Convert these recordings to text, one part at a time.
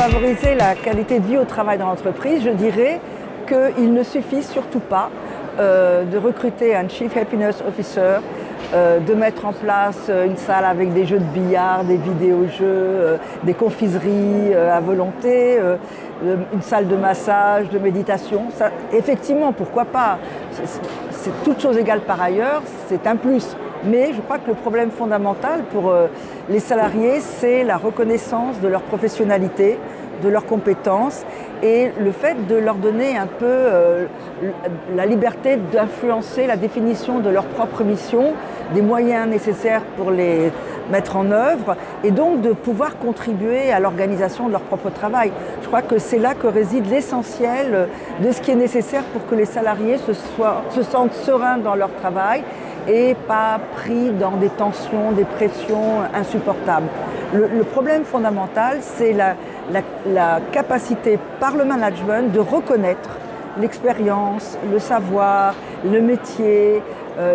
favoriser la qualité de vie au travail dans l'entreprise, je dirais qu'il ne suffit surtout pas de recruter un Chief Happiness Officer, de mettre en place une salle avec des jeux de billard, des vidéojeux, des confiseries à volonté, une salle de massage, de méditation. Ça, effectivement, pourquoi pas? C'est toute chose égale par ailleurs, c'est un plus. Mais je crois que le problème fondamental pour les salariés, c'est la reconnaissance de leur professionnalité, de leurs compétences et le fait de leur donner un peu la liberté d'influencer la définition de leur propre mission, des moyens nécessaires pour les mettre en œuvre et donc de pouvoir contribuer à l'organisation de leur propre travail. Je crois que c'est là que réside l'essentiel de ce qui est nécessaire pour que les salariés se sentent sereins dans leur travail et pas pris dans des tensions, des pressions insupportables. Le problème fondamental, c'est la capacité par le management de reconnaître l'expérience, le savoir, le métier,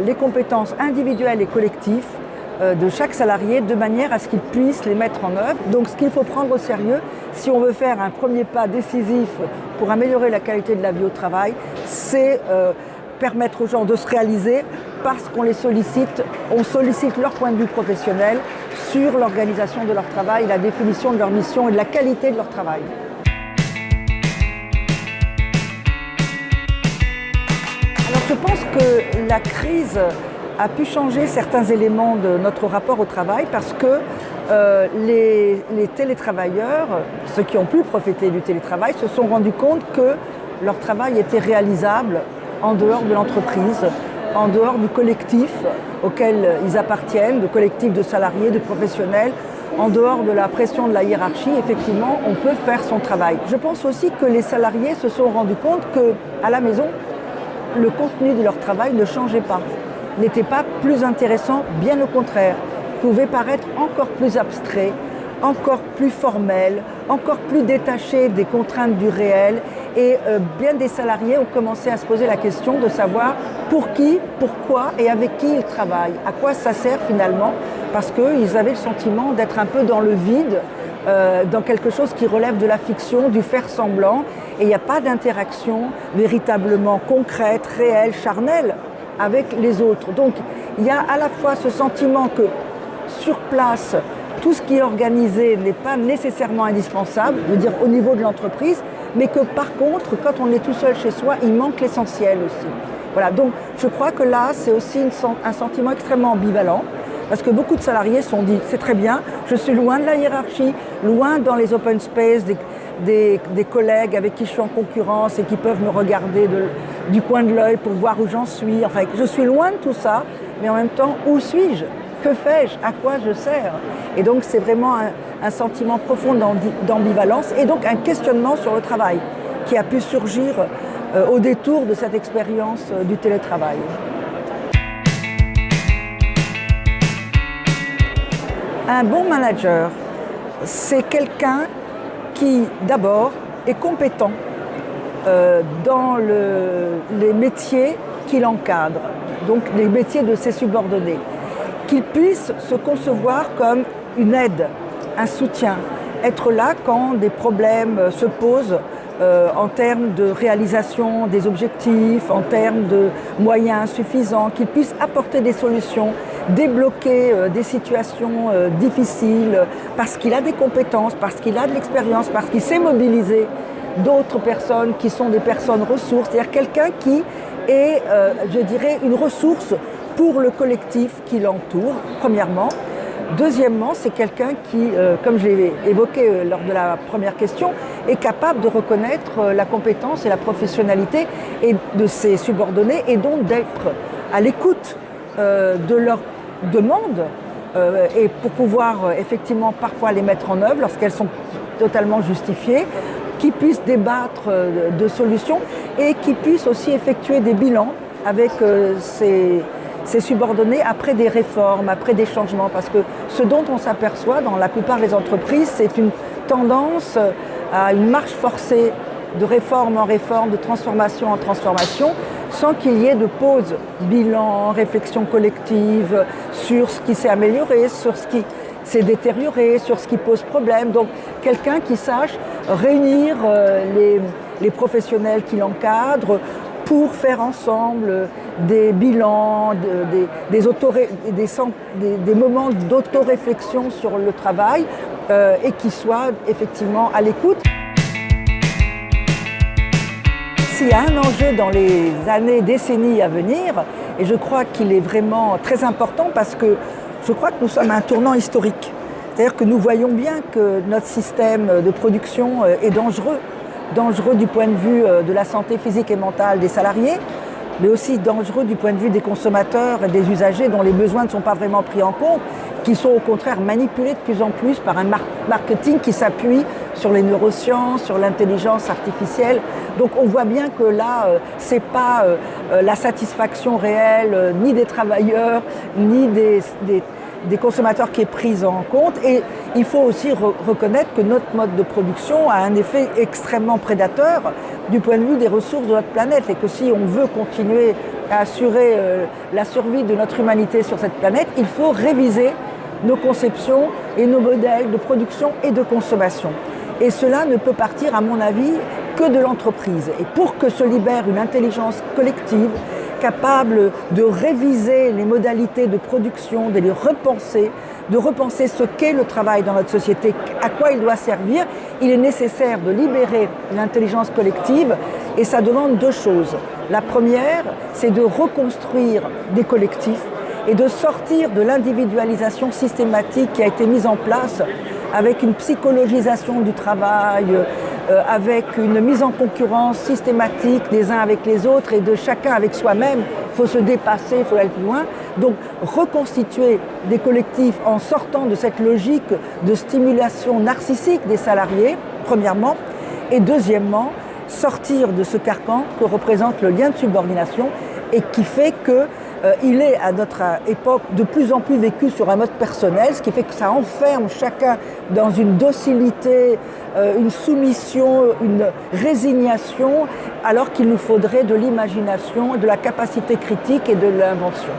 les compétences individuelles et collectives de chaque salarié de manière à ce qu'il puisse les mettre en œuvre. Donc ce qu'il faut prendre au sérieux, si on veut faire un premier pas décisif pour améliorer la qualité de la vie au travail, c'est permettre aux gens de se réaliser parce qu'on les sollicite, on sollicite leur point de vue professionnel sur l'organisation de leur travail, la définition de leur mission et de la qualité de leur travail. Alors je pense que la crise a pu changer certains éléments de notre rapport au travail parce que les télétravailleurs, ceux qui ont pu profiter du télétravail, se sont rendus compte que leur travail était réalisable en dehors de l'entreprise, en dehors du collectif auquel ils appartiennent, de collectif de salariés, de professionnels, en dehors de la pression de la hiérarchie, effectivement, on peut faire son travail. Je pense aussi que les salariés se sont rendus compte qu'à la maison, le contenu de leur travail ne changeait pas, n'était pas plus intéressant, bien au contraire, pouvait paraître encore plus abstrait, encore plus formel, encore plus détaché des contraintes du réel. Et bien des salariés ont commencé à se poser la question de savoir pour qui, pourquoi et avec qui ils travaillent, à quoi ça sert finalement, parce qu'ils avaient le sentiment d'être un peu dans le vide, dans quelque chose qui relève de la fiction, du faire semblant, et il n'y a pas d'interaction véritablement concrète, réelle, charnelle avec les autres. Donc il y a à la fois ce sentiment que sur place, tout ce qui est organisé n'est pas nécessairement indispensable, je veux dire au niveau de l'entreprise, mais que par contre, quand on est tout seul chez soi, il manque l'essentiel aussi. Voilà, donc je crois que là, c'est aussi un sentiment extrêmement ambivalent, parce que beaucoup de salariés se sont dit, c'est très bien, je suis loin de la hiérarchie, loin dans les open space, des collègues avec qui je suis en concurrence et qui peuvent me regarder du coin de l'œil pour voir où j'en suis. Enfin, je suis loin de tout ça, mais en même temps, où suis-je ? Que fais-je? À quoi je sers? Et donc c'est vraiment un sentiment profond d'ambivalence et donc un questionnement sur le travail qui a pu surgir au détour de cette expérience du télétravail. Un bon manager, c'est quelqu'un qui d'abord est compétent dans les métiers qu'il encadre, donc les métiers de ses subordonnés. Qu'il puisse se concevoir comme une aide, un soutien, être là quand des problèmes se posent en termes de réalisation des objectifs, en termes de moyens insuffisants, qu'il puisse apporter des solutions, débloquer des situations difficiles, parce qu'il a des compétences, parce qu'il a de l'expérience, parce qu'il sait mobiliser d'autres personnes qui sont des personnes ressources, c'est-à-dire quelqu'un qui est, je dirais, une ressource pour le collectif qui l'entoure, premièrement. Deuxièmement, c'est quelqu'un qui, comme je l'ai évoqué lors de la première question, est capable de reconnaître la compétence et la professionnalité de ses subordonnés et donc d'être à l'écoute de leurs demandes et pour pouvoir effectivement parfois les mettre en œuvre lorsqu'elles sont totalement justifiées, qui puisse débattre de solutions et qui puisse aussi effectuer des bilans avec ses subordonnés après des réformes, après des changements. Parce que ce dont on s'aperçoit dans la plupart des entreprises, c'est une tendance à une marche forcée de réforme en réforme, de transformation en transformation, sans qu'il y ait de pause, bilan, réflexion collective sur ce qui s'est amélioré, sur ce s'est détérioré, sur ce qui pose problème. Donc quelqu'un qui sache réunir les professionnels qui l'encadrent pour faire ensemble des bilans, des moments d'autoréflexion sur le travail et qui soit effectivement à l'écoute. S'il y a un enjeu dans les années, décennies à venir, et je crois qu'il est vraiment très important parce que je crois que nous sommes à un tournant historique. C'est-à-dire que nous voyons bien que notre système de production est dangereux. Dangereux du point de vue de la santé physique et mentale des salariés, mais aussi dangereux du point de vue des consommateurs et des usagers dont les besoins ne sont pas vraiment pris en compte, qui sont au contraire manipulés de plus en plus par un marketing qui s'appuie sur les neurosciences, sur l'intelligence artificielle. Donc on voit bien que là, c'est pas la satisfaction réelle ni des travailleurs, ni des consommateurs qui est prise en compte. Et il faut aussi reconnaître que notre mode de production a un effet extrêmement prédateur du point de vue des ressources de notre planète et que si on veut continuer à assurer la survie de notre humanité sur cette planète, il faut réviser nos conceptions et nos modèles de production et de consommation. Et cela ne peut partir, à mon avis, que de l'entreprise. Et pour que se libère une intelligence collective capable de réviser les modalités de production, de les repenser, de repenser ce qu'est le travail dans notre société, à quoi il doit servir, il est nécessaire de libérer l'intelligence collective et ça demande deux choses. La première, c'est de reconstruire des collectifs et de sortir de l'individualisation systématique qui a été mise en place avec une psychologisation du travail, avec une mise en concurrence systématique des uns avec les autres et de chacun avec soi-même. Il faut se dépasser, il faut aller plus loin. Donc reconstituer des collectifs en sortant de cette logique de stimulation narcissique des salariés, premièrement, et deuxièmement, sortir de ce carcan que représente le lien de subordination et qui fait que il est à notre époque de plus en plus vécu sur un mode personnel, ce qui fait que ça enferme chacun dans une docilité, une soumission, une résignation, alors qu'il nous faudrait de l'imagination, de la capacité critique et de l'invention.